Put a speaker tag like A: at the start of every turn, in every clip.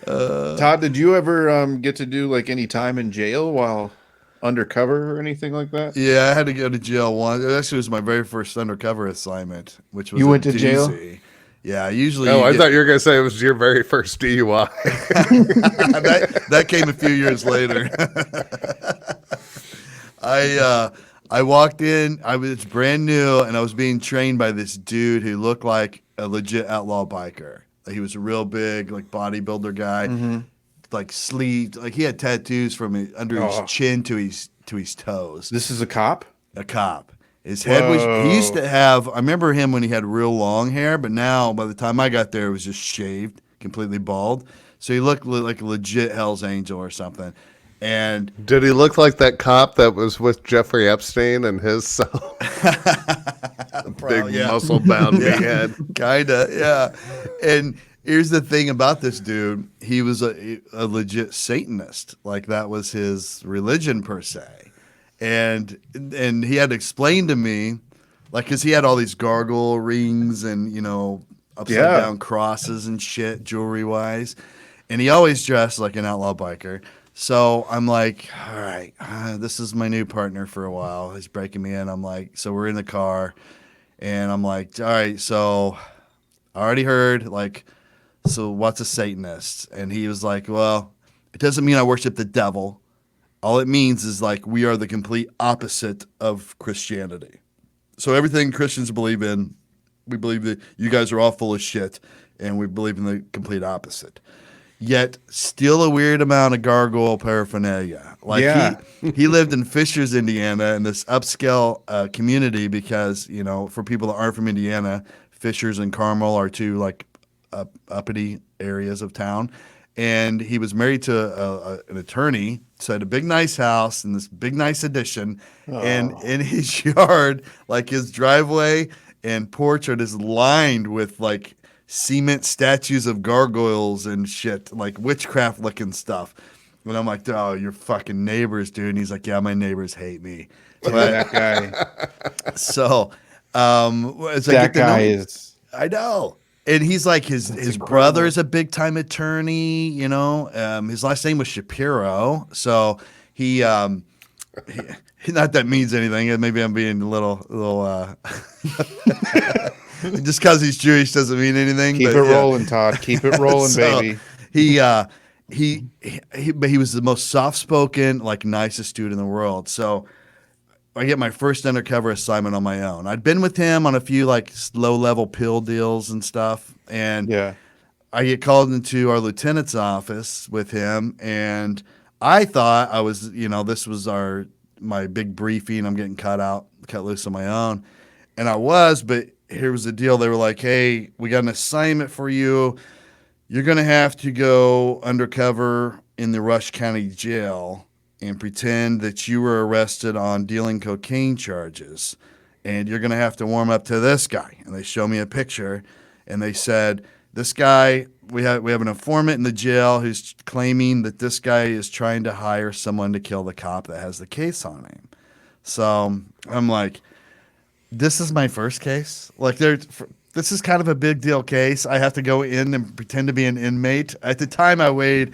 A: Todd, did you ever get to do like any time in jail while undercover or anything like that?
B: Yeah, I had to go to jail once. It actually was my very first undercover assignment, which was
A: You
B: a
A: went to jail?
B: doozy. Yeah, usually
C: Oh,
B: you
C: I
B: get
C: thought you were going to say it was your very first DUI.
B: that came a few years later. I I walked in. I was brand new, and I was being trained by this dude who looked like a legit outlaw biker. Like, he was a real big, like, bodybuilder guy,
A: Mm-hmm.
B: like sleeved, like he had tattoos from under his
A: Oh,
B: chin to his toes.
A: this is a cop?
B: A cop. His head was. He used
A: Whoa.
B: to have. I remember him when he had real long hair, but now by the time I got there, it was just shaved, completely bald. So he looked like a legit Hell's Angel or something. And
C: Did he look like that cop that was with Jeffrey Epstein and his cell? Big
B: yeah,
C: muscle bound
B: yeah,
C: meathead.
B: kinda, yeah. And here's the thing about this dude: he was a legit Satanist. Like, that was his religion per se. And he had to explain to me, like, because he had all these gargoyle rings and, upside
A: Yeah.
B: down crosses and shit, jewelry wise, and he always dressed like an outlaw biker. So I'm like, all right, this is my new partner for a while. He's breaking me in. I'm like, so we're in the car, and I'm like, all right, so I already heard, like, so what's a Satanist? And he was like, well, it doesn't mean I worship the devil. All it means is, like, we are the complete opposite of Christianity. So everything Christians believe in, we believe that you guys are all full of shit, and we believe in the complete opposite. Yet still a weird amount of gargoyle paraphernalia. Like,
A: Yeah.
B: he lived in Fishers, Indiana, in this upscale community because, for people that aren't from Indiana, Fishers and Carmel are two, like, uppity areas of town. And he was married to an attorney, so had a big nice house and this big nice addition. And
A: Oh.
B: in his yard, like, his driveway and porch are just lined with, like, cement statues of gargoyles and shit, like witchcraft looking stuff. And I'm like, oh, your fucking neighbors, dude. And he's like, yeah, my neighbors hate me.
A: Yeah,
B: But
A: that guy.
B: so, as I
A: That
B: get to know
A: guy
B: him,
A: is.
B: I know. And he's like, his
A: Incredible.
B: brother is a big time attorney, his last name was Shapiro. So not that means anything. Maybe I'm being a little, just because he's Jewish doesn't mean anything.
A: Keep
B: but,
A: it
B: yeah.
A: rolling, Todd. Keep it rolling,
B: So
A: baby.
B: but he was the most soft spoken, like, nicest dude in the world. So I get my first undercover assignment on my own. I'd been with him on a few, like, low level pill deals and stuff, and
A: Yeah.
B: I get called into our lieutenant's office with him, and I thought I was, this was my big briefing. I'm getting cut loose on my own, and I was. But here was the deal: they were like, "Hey, we got an assignment for you. You're gonna have to go undercover in the Rush County Jail and pretend that you were arrested on dealing cocaine charges, and you're gonna have to warm up to this guy." And they show me a picture, and they said, "This guy, we have an informant in the jail who's claiming that this guy is trying to hire someone to kill the cop that has the case on him." So I'm like, this is my first case. Like, this is kind of a big deal case. I have to go in and pretend to be an inmate. At the time, I weighed.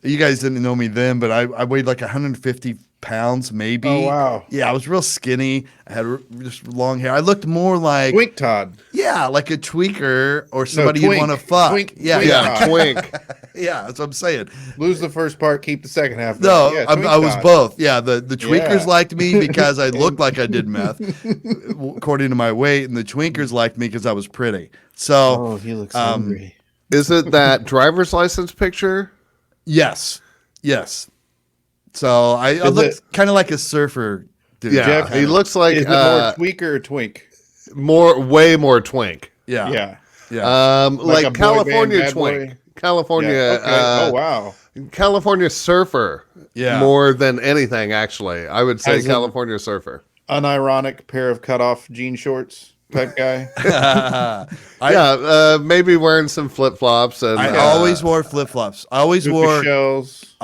B: You guys didn't know me then, but I weighed like 150 pounds, maybe.
A: Oh, wow.
B: Yeah, I was real skinny. I had just long hair. I looked more like
A: Twink Todd.
B: yeah, like a tweaker or somebody you'd
A: twink.
B: want to fuck.
A: Twink-
B: yeah,
A: twink
B: yeah,
C: Yeah, twink.
B: yeah. That's what I'm saying.
A: Lose the first part, keep the second half.
B: No,
A: Yeah,
B: I
A: Twink
B: was
A: Todd.
B: both. Yeah, the tweakers
A: Yeah.
B: liked me because I looked like I did meth, according to my weight, and the twinkers liked me because I was pretty. So,
A: Oh, he looks hungry.
C: Is it that driver's license picture?
B: yes. So I
A: Is
B: looked
A: it-
B: kind of like a surfer dude.
C: Yeah,
A: Jeff,
C: he looks like
A: Is it more tweaker or twink?
C: way more twink.
B: Yeah.
A: Yeah.
C: Like,
A: a boy
C: California
A: band, bad
C: twink,
A: boy?
C: California,
A: Yeah. Okay. Oh, wow.
C: California surfer.
B: Yeah.
C: More than anything, actually, I would say
A: As in-
C: California surfer.
A: Unironic pair of cutoff jean shorts type guy.
C: Maybe wearing some flip flops and
B: I always wore flip flops. I always
A: Hookah
B: wore
A: shells.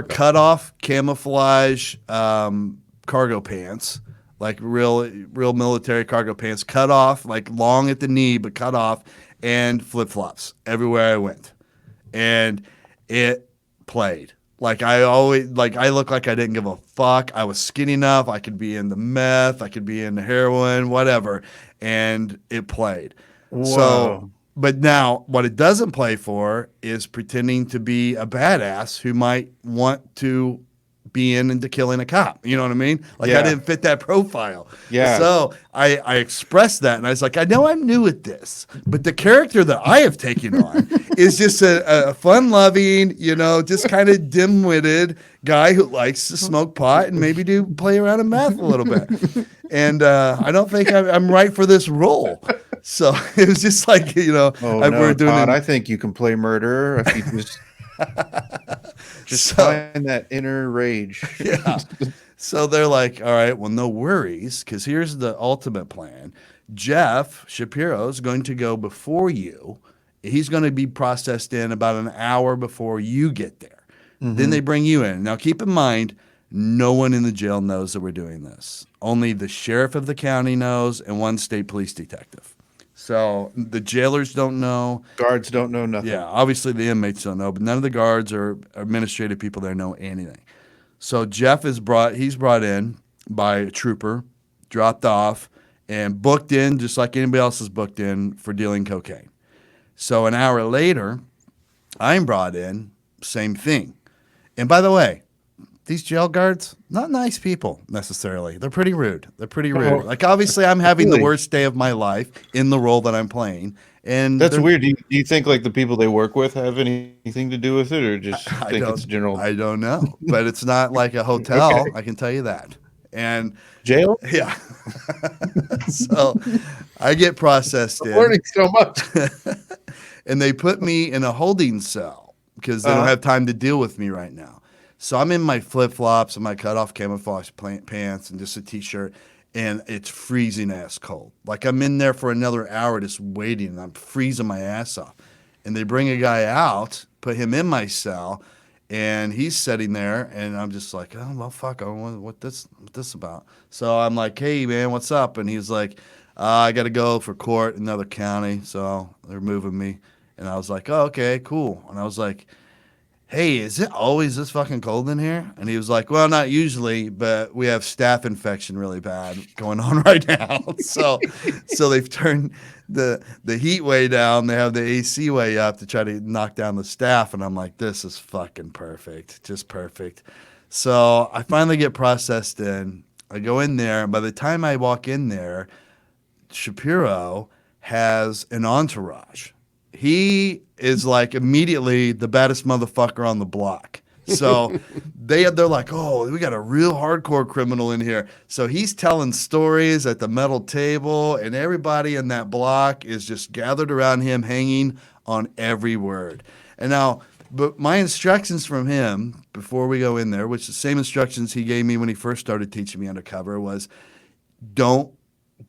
B: cutoff camouflage cargo pants, like real military cargo pants, cut off, like long at the knee but cut off, and flip flops everywhere I went. And it played. Like I looked like I didn't give a fuck. I was skinny enough. I could be in the meth. I could be in the heroin, whatever. And it played. So,
A: Wow.
B: but now what it doesn't play for is pretending to be a badass who might want to be into killing a cop. You know what I mean? Like I
A: Yeah.
B: didn't fit that profile.
A: Yeah.
B: So I expressed that and I was like, I know I'm new at this, but the character that I have taken on is just a fun loving, just kind of dim witted guy who likes to smoke pot and maybe do play around in meth a little bit. And I don't think I'm right for this role. So it was just like,
A: Oh
B: we're
A: no,
B: doing
A: Todd,
B: an-
A: I think you can play murderer if you just
B: So-
A: find that inner rage.
B: Yeah. So they're like, all right, well, no worries, because here's the ultimate plan. Jeff Shapiro is going to go before you. He's going to be processed in about an hour before you get there. Then they bring you in. Now, keep in mind, no one in the jail knows that we're doing this. Only the sheriff of the county knows and one state police detective. So the jailers don't know.
A: Guards don't know nothing.
B: Yeah, obviously the inmates don't know, but none of the guards or administrative people there know anything. So he's brought in by a trooper, dropped off, and booked in just like anybody else is booked in for dealing cocaine. So an hour later, I'm brought in, same thing. And by the way, these jail guards, not nice people necessarily. They're pretty rude.
A: Oh,
B: Like obviously I'm having the
A: really?
B: worst day of my life in the role that I'm playing. And
A: That's
B: they're-
A: weird. Do you think like the people they work with have anything to do with it, or just think it's general
B: I don't know, but it's not like a hotel.
A: Okay.
B: I can tell you that. And
A: jail?
B: yeah, so I get processed in,
A: Learning so much.
B: and they put me in a holding cell because they don't
A: Uh-huh.
B: have time to deal with me right now. So I'm in my flip flops and my cut off camouflage pants and just a t-shirt, and it's freezing ass cold. Like I'm in there for another hour just waiting, and I'm freezing my ass off. And they bring a guy out, put him in my cell, and he's sitting there, and I'm just like, oh well, fuck, I don't know what this about. So I'm like, hey man, what's up? And he's like, I got to go for court in another county, so they're moving me. And I was like, oh okay, cool. And I was like, hey, is it always this fucking cold in here? And he was like, well, not usually, but we have staph infection really bad going on right now. So they've turned the heat way down. They have the AC way up to try to knock down the staph. And I'm like, this is fucking perfect. Just perfect. So I finally get processed in. I go in there. And by the time I walk in there, Shapiro has an entourage. He is like immediately the baddest motherfucker on the block. So they're like, oh, we got a real hardcore criminal in here. So he's telling stories at the metal table, and everybody in that block is just gathered around him, hanging on every word. And now, but my instructions from him before we go in there, which the same instructions he gave me when he first started teaching me Undercover, was don't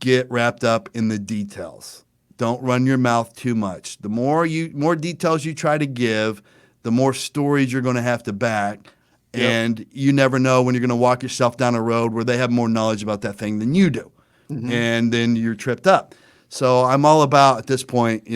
B: get wrapped up in the details. Don't run your mouth too much. The more details you try to give, the more stories you're going to have to back.
A: Yep.
B: And you never know when you're going to walk yourself down a road where they have more knowledge about that thing than you do. And then you're tripped up. So I'm all about, at this point, I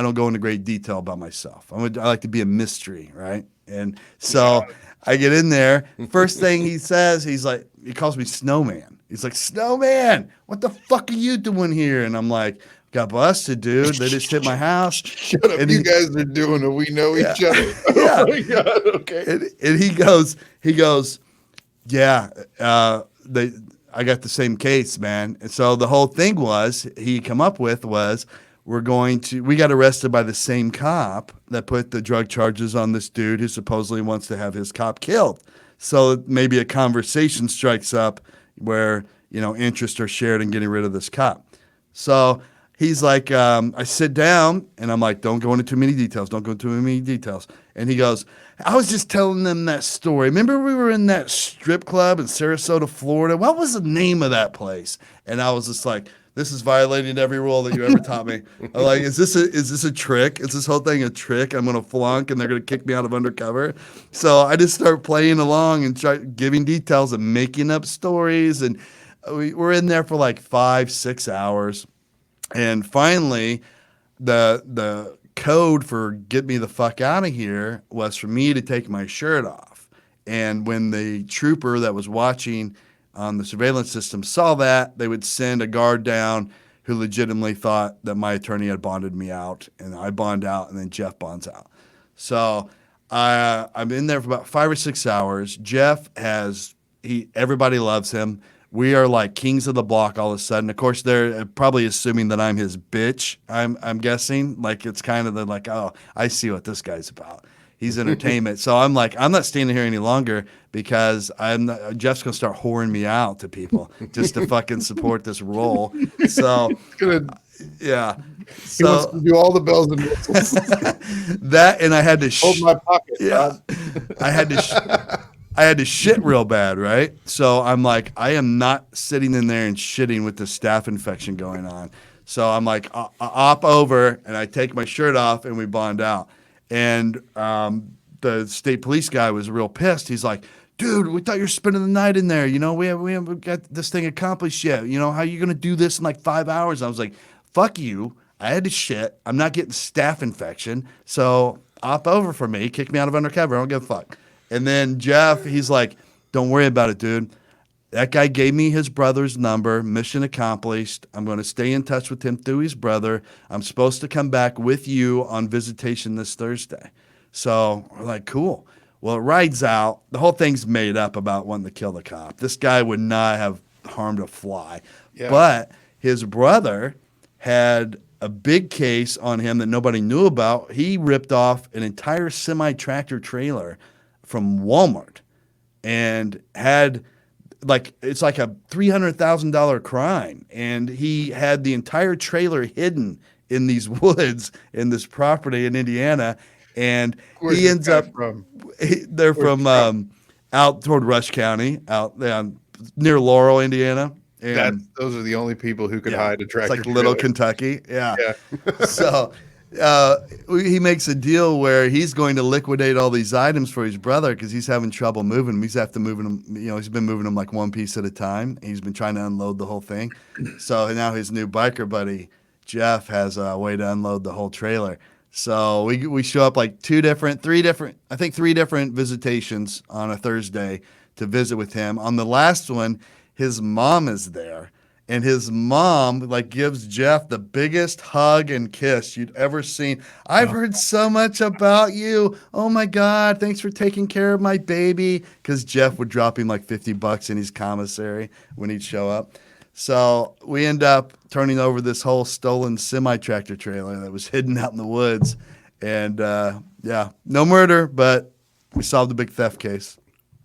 B: don't go into great detail about myself. I like to be a mystery, right? And so I get in there. First thing he says, he calls me Snowman. He's like, Snowman, what the fuck are you doing here? And I'm like, got busted, dude. They just hit my house.
A: Shut up.
B: And
A: You
B: he-
A: guys are doing it. We know each other.
B: Yeah.
A: Oh my God. Okay.
B: And he goes, yeah, I got the same case, man. And so the whole thing he come up with was, we got arrested by the same cop that put the drug charges on this dude who supposedly wants to have his cop killed. So maybe a conversation strikes up where, interests are shared in getting rid of this cop. So he's like, I sit down and I'm like, don't go into too many details. Don't go into too many details. And he goes, I was just telling them that story. Remember we were in that strip club in Sarasota, Florida? What was the name of that place? And I was just like, this is violating every rule that you ever taught me. I'm like, is this a trick? Is this whole thing a trick? I'm going to flunk and they're going to kick me out of Undercover. So I just start playing along and try giving details and making up stories. And we're in there for like 5-6 hours. And finally, the code for get me the fuck out of here was for me to take my shirt off. And when the trooper that was watching on the surveillance system saw that, they would send a guard down who legitimately thought that my attorney had bonded me out, and I bond out, and then Jeff bonds out. So I'm in there for about 5 or 6 hours. Jeff everybody loves him. We are like kings of the block all of a sudden. Of course, they're probably assuming that I'm his bitch. I'm guessing. Like it's kind of like, oh, I see what this guy's about. He's entertainment. So I'm like, I'm not standing here any longer because Jeff's gonna start whoring me out to people just to fucking support this role. So yeah.
A: He wants
B: So
A: to do all the bells and whistles.
B: that, and I had to
A: Hold my pocket.
B: yeah, I had to shit real bad, right? So I'm like, I am not sitting in there and shitting with the staph infection going on. So I'm like, I op over and I take my shirt off and we bond out. And the state police guy was real pissed. He's like, dude, we thought you were spending the night in there. You know, we haven't got this thing accomplished yet. You know, how are you going to do this in like 5 hours? I was like, fuck you. I had to shit. I'm not getting staph infection. So op over for me. Kick me out of Undercover. I don't give a fuck. And then Jeff, he's like, don't worry about it, dude. That guy gave me his brother's number. Mission accomplished. I'm going to stay in touch with him through his brother. I'm supposed to come back with you on visitation this Thursday. So we're like, cool. Well, it rides out. The whole thing's made up about wanting to kill the cop. This guy would not have harmed a fly. Yeah. But his brother had a big case on him that nobody knew about. He ripped off an entire semi-tractor trailer from Walmart and had it's like a $300,000 crime. And he had the entire trailer hidden in these woods in this property in Indiana. And he ends up they're from out toward Rush County, out near Laurel, Indiana. And
A: those are the only people who could hide a tractor.
B: It's like Little Kentucky. Yeah. So he makes a deal where he's going to liquidate all these items for his brother because he's having trouble moving them. He's moving them. You know, he's been moving them like one piece at a time. He's been trying to unload the whole thing. So now his new biker buddy Jeff has a way to unload the whole trailer. So we show up like three different visitations on a Thursday to visit with him. On the last one, his mom is there. And his mom like gives Jeff the biggest hug and kiss you'd ever seen. I've heard so much about you. Oh my God, thanks for taking care of my baby. Because Jeff would drop him like $50 in his commissary when he'd show up. So we end up turning over this whole stolen semi-tractor trailer that was hidden out in the woods. And no murder, but we solved a big theft case.